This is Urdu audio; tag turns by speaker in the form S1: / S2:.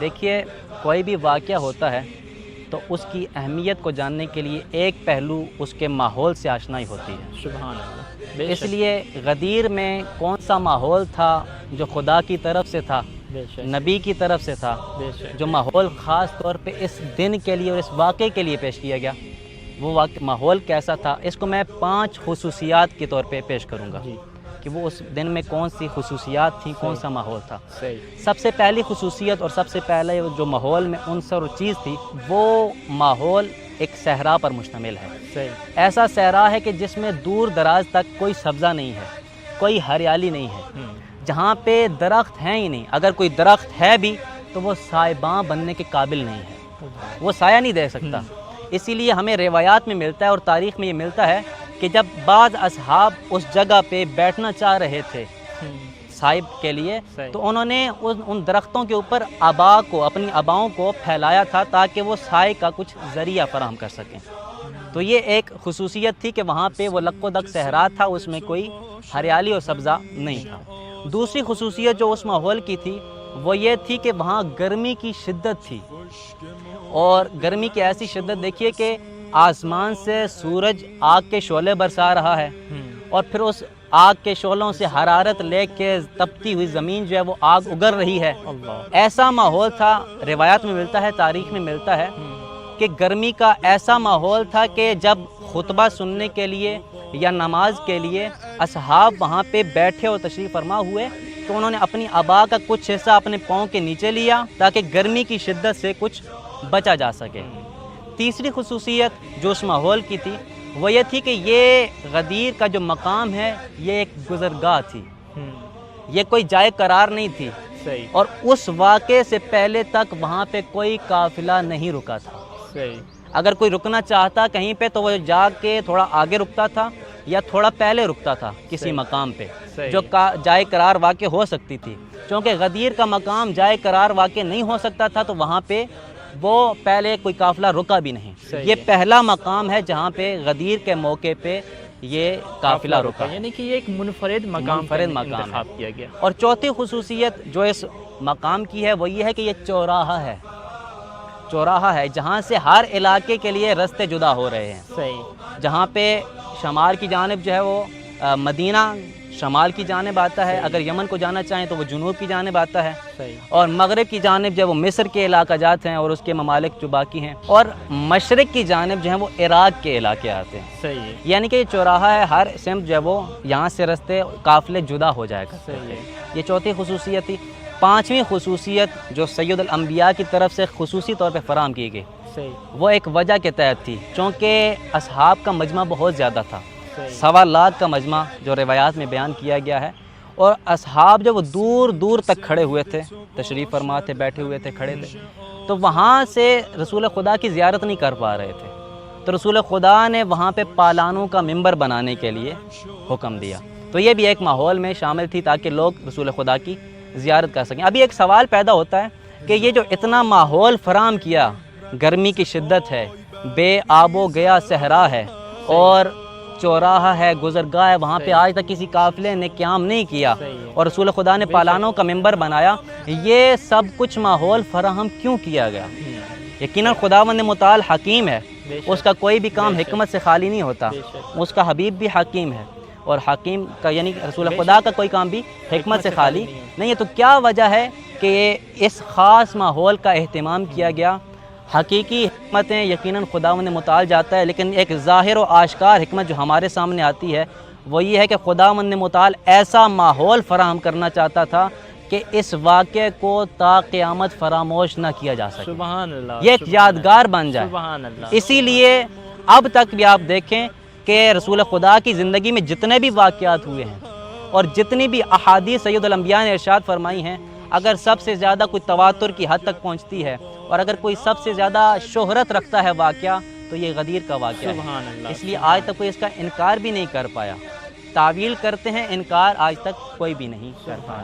S1: دیکھیے کوئی بھی واقعہ ہوتا ہے تو اس کی اہمیت کو جاننے کے لیے ایک پہلو اس کے ماحول سے آشنائی ہوتی ہے۔
S2: سبحان اللہ۔
S1: اس لیے غدیر میں کون سا ماحول تھا جو خدا کی طرف سے تھا،
S2: بے شک
S1: نبی کی طرف سے تھا،
S2: بے شک
S1: جو ماحول خاص طور پہ اس دن کے لیے اور اس واقعے کے لیے پیش کیا گیا، وہ ماحول کیسا تھا، اس کو میں 5 خصوصیات کے طور پہ پیش کروں گا
S2: جی
S1: کہ وہ اس دن میں کون سی خصوصیات تھیں، کون سا ماحول تھا۔
S2: صحیح۔
S1: سب سے پہلی خصوصیت اور سب سے پہلے جو ماحول میں عنصر اور چیز تھی، وہ ماحول ایک صحرا پر مشتمل ہے۔
S2: صحیح۔
S1: ایسا صحرا ہے کہ جس میں دور دراز تک کوئی سبزہ نہیں ہے، کوئی ہریالی نہیں ہے، جہاں پہ درخت ہیں ہی نہیں، اگر کوئی درخت ہے بھی تو وہ سائباں بننے کے قابل نہیں ہے، وہ سایہ نہیں دے سکتا۔ اسی لیے ہمیں روایات میں ملتا ہے اور تاریخ میں یہ ملتا ہے کہ جب بعض اصحاب اس جگہ پہ بیٹھنا چاہ رہے تھے صاحب کے لیے، تو انہوں نے ان درختوں کے اوپر آبا کو، اپنی آباؤں کو پھیلایا تھا تاکہ وہ سائے کا کچھ ذریعہ فراہم کر سکیں۔ تو یہ ایک خصوصیت تھی کہ وہاں پہ وہ لق و دق صحرا تھا، اس میں کوئی ہریالی اور سبزہ نہیں تھا۔ دوسری خصوصیت جو اس ماحول کی تھی وہ یہ تھی کہ وہاں گرمی کی شدت تھی، اور گرمی کی ایسی شدت دیکھیے کہ آسمان سے سورج آگ کے شعلے برسا رہا ہے، اور پھر اس آگ کے شعلوں سے حرارت لے کے تپتی ہوئی زمین جو ہے وہ آگ اگر رہی ہے۔ ایسا ماحول تھا، روایات میں ملتا ہے، تاریخ میں ملتا ہے کہ گرمی کا ایسا ماحول تھا کہ جب خطبہ سننے کے لیے یا نماز کے لیے اصحاب وہاں پہ بیٹھے اور تشریف فرما ہوئے تو انہوں نے اپنی عبا کا کچھ حصہ اپنے پاؤں کے نیچے لیا تاکہ گرمی کی شدت سے کچھ بچا جا سکے۔ تیسری خصوصیت جو اس ماحول کی تھی وہ یہ تھی کہ یہ غدیر کا جو مقام ہے یہ ایک گزرگاہ تھی، یہ کوئی جائے قرار نہیں تھی، اور اس واقعے سے پہلے تک وہاں پہ کوئی قافلہ نہیں رکا تھا۔ اگر کوئی رکنا چاہتا کہیں پہ تو وہ جا کے تھوڑا آگے رکتا تھا یا تھوڑا پہلے رکتا تھا کسی مقام پہ جو جائے قرار واقع ہو سکتی تھی۔ چونکہ غدیر کا مقام جائے قرار واقع نہیں ہو سکتا تھا تو وہاں پہ وہ پہلے کوئی قافلہ رکا بھی نہیں۔ یہ پہلا مقام ہے جہاں پہ غدیر کے موقع پہ یہ قافلہ رکا،
S2: یعنی کہ یہ ایک منفرد مقام انتخاب کیا گیا۔
S1: اور چوتھی خصوصیت جو اس مقام کی ہے وہ یہ ہے کہ یہ چوراہا ہے، چوراہا ہے جہاں سے ہر علاقے کے لیے رستے جدا ہو رہے ہیں۔
S2: صحیح۔
S1: جہاں پہ شمال کی جانب جو ہے وہ مدینہ شمال کی جانب آتا ہے، اگر یمن کو جانا چاہیں تو وہ جنوب کی جانب آتا ہے، اور مغرب کی جانب جو ہے وہ مصر کے علاقہ جات ہیں اور اس کے ممالک جو باقی ہیں، اور مشرق کی جانب جو ہیں وہ عراق کے علاقے آتے ہیں۔
S2: صحیح۔
S1: یعنی کہ یہ چوراہا ہے، ہر سمت جو ہے وہ یہاں سے رستے قافلے جدا ہو جائے گا۔ یہ چوتھی خصوصیت تھی۔ پانچویں خصوصیت جو سید الانبیاء کی طرف سے خصوصی طور پہ فراہم کی گئی وہ ایک وجہ کے تحت تھی، چونکہ اصحاب کا مجمع بہت زیادہ تھا، 1.25 لاکھ کا مجمع جو روایات میں بیان کیا گیا ہے، اور اصحاب جو وہ دور دور تک کھڑے ہوئے تھے، تشریف فرما تھے، بیٹھے ہوئے تھے، کھڑے تھے، تو وہاں سے رسول خدا کی زیارت نہیں کر پا رہے تھے، تو رسول خدا نے وہاں پہ پالانوں کا ممبر بنانے کے لیے حکم دیا۔ تو یہ بھی ایک ماحول میں شامل تھی تاکہ لوگ رسول خدا کی زیارت کر سکیں۔ ابھی ایک سوال پیدا ہوتا ہے کہ یہ جو اتنا ماحول فراہم کیا، گرمی کی شدت ہے، بے آب و گیا صحرا ہے، اور چوراہا ہے، گزرگاہ ہے، وہاں پہ آج تک کسی قافلے نے قیام نہیں کیا، اور رسول خدا نے پالانوں کا ممبر بنایا، یہ سب کچھ ماحول فراہم کیوں کیا گیا؟ یقیناً خداوند متعال حکیم ہے، اس کا کوئی بھی کام حکمت سے خالی نہیں ہوتا، اس کا حبیب بھی حکیم ہے، اور حکیم کا یعنی رسول خدا کا کوئی کام بھی حکمت سے خالی نہیں ہے۔ تو کیا وجہ ہے کہ اس خاص ماحول کا اہتمام کیا گیا؟ حقیقی حکمتیں یقیناً خداوند متعال جاتا ہے، لیکن ایک ظاہر و آشکار حکمت جو ہمارے سامنے آتی ہے وہ یہ ہے کہ خداوند متعال ایسا ماحول فراہم کرنا چاہتا تھا کہ اس واقعے کو تا قیامت فراموش نہ کیا جا سکے،
S2: سبحان اللہ،
S1: یہ ایک یادگار بن جائے۔
S2: سبحان اللہ۔
S1: اسی لیے اب تک بھی آپ دیکھیں کہ رسول خدا کی زندگی میں جتنے بھی واقعات ہوئے ہیں اور جتنی بھی احادیث سید الانبیاء نے ارشاد فرمائی ہیں، اگر سب سے زیادہ کوئی تواتر کی حد تک پہنچتی ہے اور اگر کوئی سب سے زیادہ شہرت رکھتا ہے واقعہ تو یہ غدیر کا واقعہ ہے۔ اس لیے آج تک کوئی اس کا انکار بھی نہیں کر پایا، تعویل کرتے ہیں، انکار آج تک کوئی بھی نہیں کر پایا۔